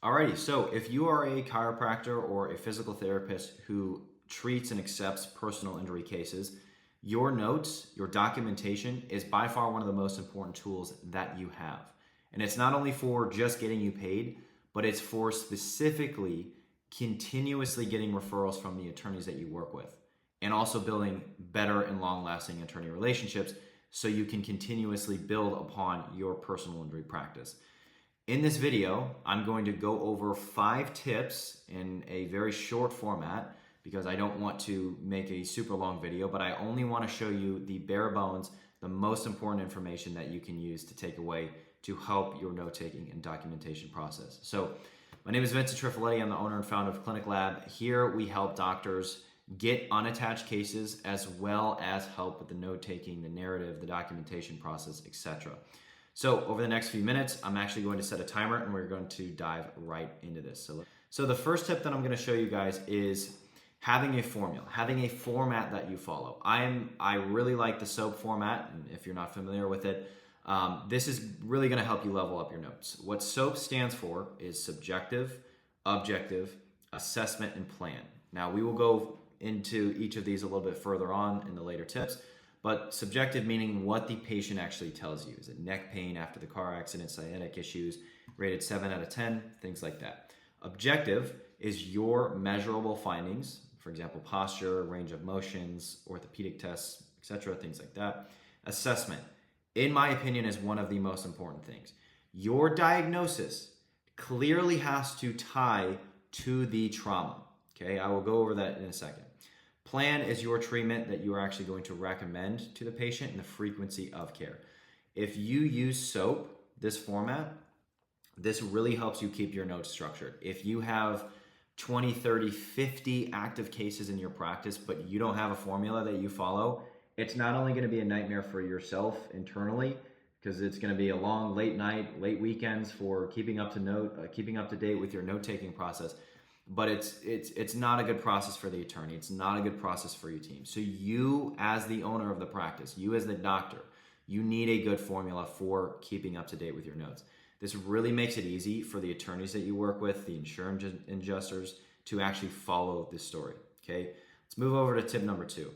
Alrighty, so if you are a chiropractor or a physical therapist who treats and accepts personal injury cases, your notes, your documentation is by far one of the most important tools that you have. And it's not only for just getting you paid, but it's for specifically continuously getting referrals from the attorneys that you work with and also building better and long-lasting attorney relationships so you can continuously build upon your personal injury practice. In this video, I'm going to go over 5 tips in a very short format because I don't want to make a super long video, but I only want to show you the bare bones, the most important information that you can use to take away to help your note-taking and documentation process. So my name is Vincent Trifoletti. I'm the owner and founder of Clinic Lab. Here we help doctors get unattached cases as well as help with the note-taking, the narrative, the documentation process, etc. So over the next few minutes, I'm actually going to set a timer and we're going to dive right into this. So the first tip that I'm going to show you guys is having a formula, having a format that you follow. I really like the SOAP format, and if you're not familiar with it, this is really going to help you level up your notes. What SOAP stands for is subjective, objective, assessment, and plan. Now we will go into each of these a little bit further on in the later tips, but subjective meaning what the patient actually tells you. Is it neck pain after the car accident, sciatic issues, rated 7 out of 10, things like that. Objective is your measurable findings, for example, posture, range of motions, orthopedic tests, etc., things like that. Assessment, in my opinion, is one of the most important things. Your diagnosis clearly has to tie to the trauma. Okay, I will go over that in a second. Plan is your treatment that you are actually going to recommend to the patient and the frequency of care. If you use SOAP, this format, this really helps you keep your notes structured. If you have 20, 30, 50 active cases in your practice, but you don't have a formula that you follow, it's not only going to be a nightmare for yourself internally, because it's going to be a long late night, late weekends for keeping up to date with your note-taking process, but it's not a good process for the attorney. It's not a good process for your team. So you, as the owner of the practice, you as the doctor, you need a good formula for keeping up to date with your notes. This really makes it easy for the attorneys that you work with, the insurance adjusters, to actually follow this story. Okay, let's move over to tip number 2.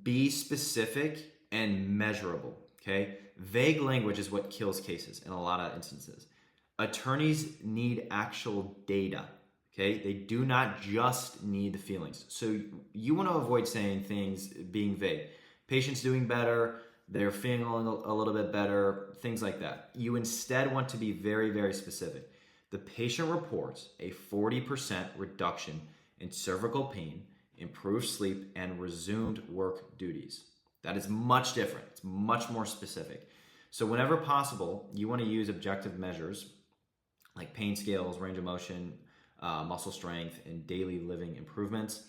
Be specific and measurable. Okay, vague language is what kills cases in a lot of instances. Attorneys need actual data. Okay, they do not just need the feelings. So you want to avoid saying things being vague. Patient's doing better, they're feeling a little bit better, things like that. You instead want to be very, very specific. The patient reports a 40% reduction in cervical pain, improved sleep, and resumed work duties. That is much different. It's much more specific. So whenever possible, you want to use objective measures like pain scales, range of motion, muscle strength, and daily living improvements.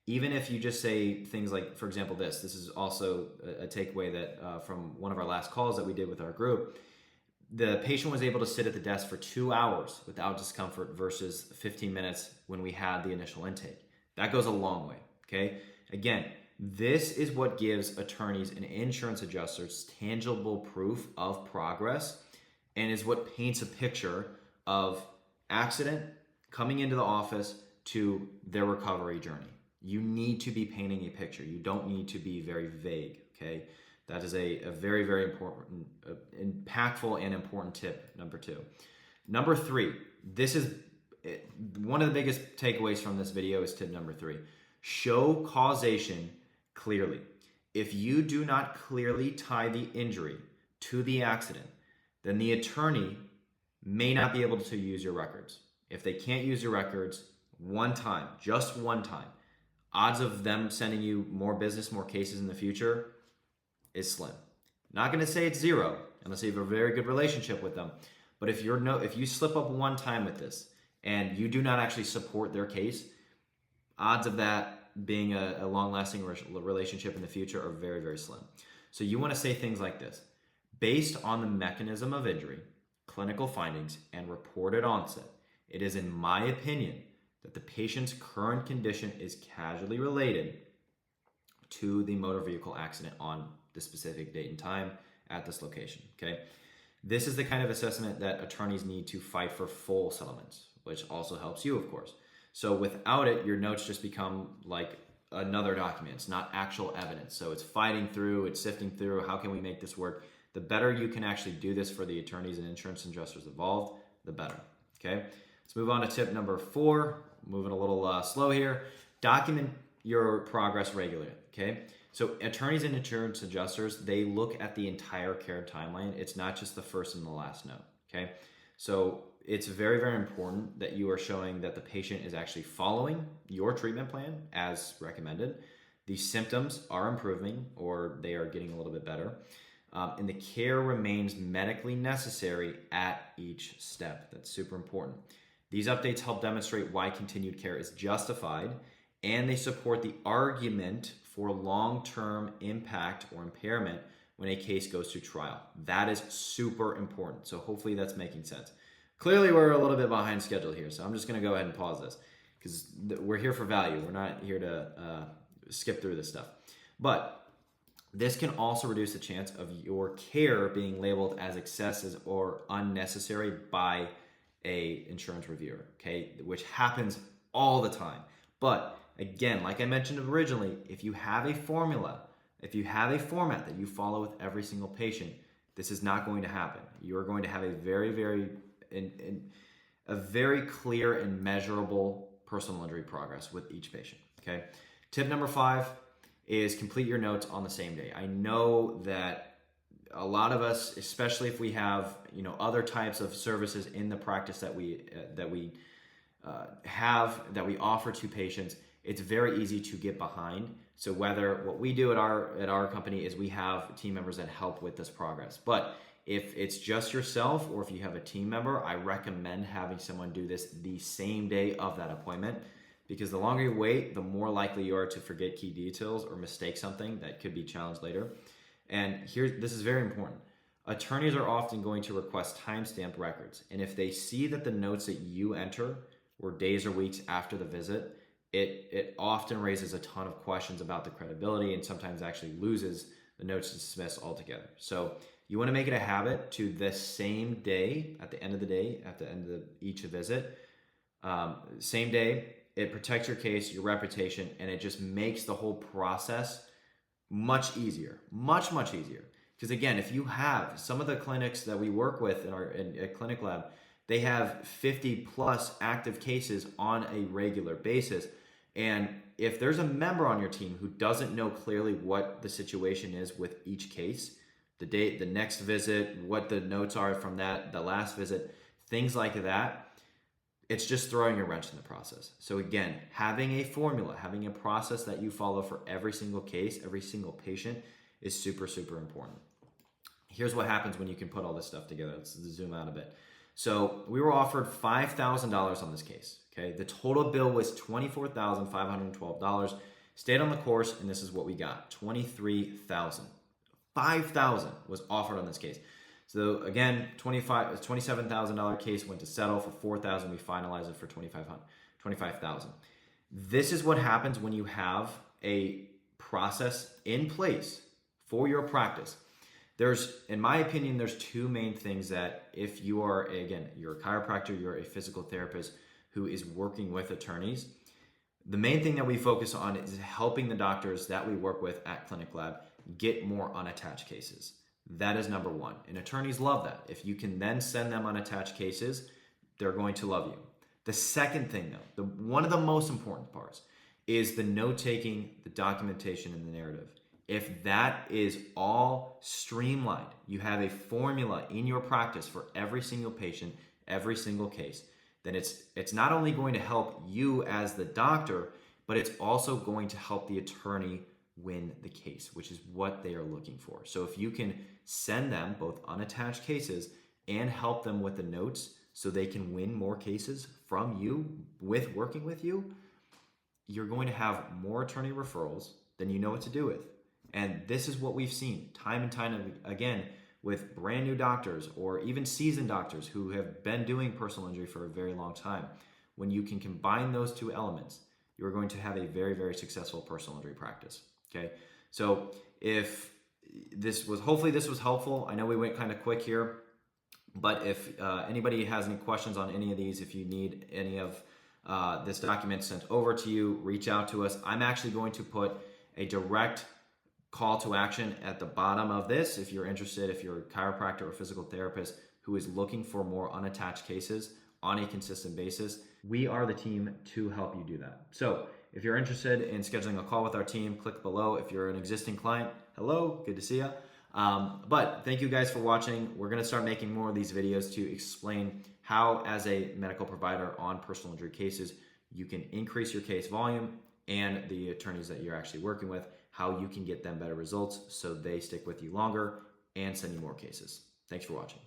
Even if you just say things like, for example, this is also a takeaway that from one of our last calls that we did with our group. The patient was able to sit at the desk for 2 hours without discomfort versus 15 minutes when we had the initial intake. That goes a long way, okay? Again, this is what gives attorneys and insurance adjusters tangible proof of progress and is what paints a picture of accident coming into the office to their recovery journey. You need to be painting a picture. You don't need to be very vague, okay? That is a very, very important, impactful and important tip, number 2. Number 3, this is one of the biggest takeaways from this video is tip number 3. Show causation clearly. If you do not clearly tie the injury to the accident, then the attorney may not be able to use your records. If they can't use your records one time, just one time, odds of them sending you more business, more cases in the future is slim. Not going to say it's 0 unless you have a very good relationship with them. But if you slip up one time with this and you do not actually support their case, odds of that being a long-lasting relationship in the future are very, very slim. So you want to say things like this. Based on the mechanism of injury, clinical findings, and reported onset, it is in my opinion that the patient's current condition is causally related to the motor vehicle accident on the specific date and time at this location, okay? This is the kind of assessment that attorneys need to fight for full settlements, which also helps you, of course. So without it, your notes just become like another document. It's not actual evidence. So it's fighting through, it's sifting through, how can we make this work? The better you can actually do this for the attorneys and insurance adjusters involved, the better. Okay, let's move on to tip number 4. Moving a little slow here. Document your progress regularly. Okay, so attorneys and insurance adjusters, they look at the entire care timeline. It's not just the first and the last note. Okay, so it's very, very important that you are showing that the patient is actually following your treatment plan as recommended. The symptoms are improving or they are getting a little bit better. And the care remains medically necessary at each step. That's super important. These updates help demonstrate why continued care is justified, and they support the argument for long-term impact or impairment when a case goes to trial. That is super important. So hopefully that's making sense. Clearly we're a little bit behind schedule here, so I'm just going to go ahead and pause this because we're here for value. We're not here to skip through this stuff. But this can also reduce the chance of your care being labeled as excessive or unnecessary by a insurance reviewer, okay, which happens all the time. But again, like I mentioned originally, if you have a formula, if you have a format that you follow with every single patient, this is not going to happen. You're going to have a very, very clear and measurable personal injury progress with each patient, okay? Tip number 5 is complete your notes on the same day. I know that a lot of us, especially if we have other types of services in the practice that we offer to patients, it's very easy to get behind. So what we do at our company is we have team members that help with this progress. But if it's just yourself or if you have a team member, I recommend having someone do this the same day of that appointment. Because the longer you wait, the more likely you are to forget key details or mistake something that could be challenged later. And this is very important. Attorneys are often going to request timestamped records. And if they see that the notes that you enter were days or weeks after the visit, it often raises a ton of questions about the credibility and sometimes actually loses the notes to dismiss altogether. So you want to make it a habit to the same day, at the end of the day, at the end of each visit, same day. It protects your case, your reputation, and it just makes the whole process much easier, much easier. Because again, if you have some of the clinics that we work with at Clinic Lab, they have 50 plus active cases on a regular basis. And if there's a member on your team who doesn't know clearly what the situation is with each case, the date, the next visit, what the notes are from the last visit, things like that, it's just throwing a wrench in the process. So again, having a formula, having a process that you follow for every single case, every single patient is super, super important. Here's what happens when you can put all this stuff together. Let's zoom out a bit. So we were offered $5,000 on this case. Okay, the total bill was $24,512. Stayed on the course, and this is what we got: $23,000. $5,000 was offered on this case. So again, $27,000 case went to settle for $4,000. We finalized it for $25,000. This is what happens when you have a process in place for your practice. In my opinion, there's two main things that if you are, again, you're a chiropractor, you're a physical therapist who is working with attorneys, the main thing that we focus on is helping the doctors that we work with at Clinic Lab get more unattached cases. That is number one. And attorneys love that. If you can then send them unattached cases, they're going to love you. The second thing, though, one of the most important parts is the note-taking, the documentation, and the narrative. If that is all streamlined, you have a formula in your practice for every single patient, every single case, then it's not only going to help you as the doctor, but it's also going to help the attorney win the case, which is what they are looking for. So if you can send them both unattached cases and help them with the notes so they can win more cases from you with working with you, you're going to have more attorney referrals than you know what to do with. And this is what we've seen time and time again with brand new doctors or even seasoned doctors who have been doing personal injury for a very long time. When you can combine those two elements, you're going to have a very, very successful personal injury practice. Okay, so hopefully this was helpful. I know we went kind of quick here. But if anybody has any questions on any of these, if you need any of this document sent over to you, reach out to us. I'm actually going to put a direct call to action at the bottom of this. If you're interested, if you're a chiropractor or physical therapist who is looking for more unattached cases on a consistent basis, we are the team to help you do that. So if you're interested in scheduling a call with our team, click below. If you're an existing client, hello, good to see you. But thank you guys for watching. We're going to start making more of these videos to explain how, as a medical provider on personal injury cases, you can increase your case volume, and the attorneys that you're actually working with, how you can get them better results so they stick with you longer and send you more cases. Thanks for watching.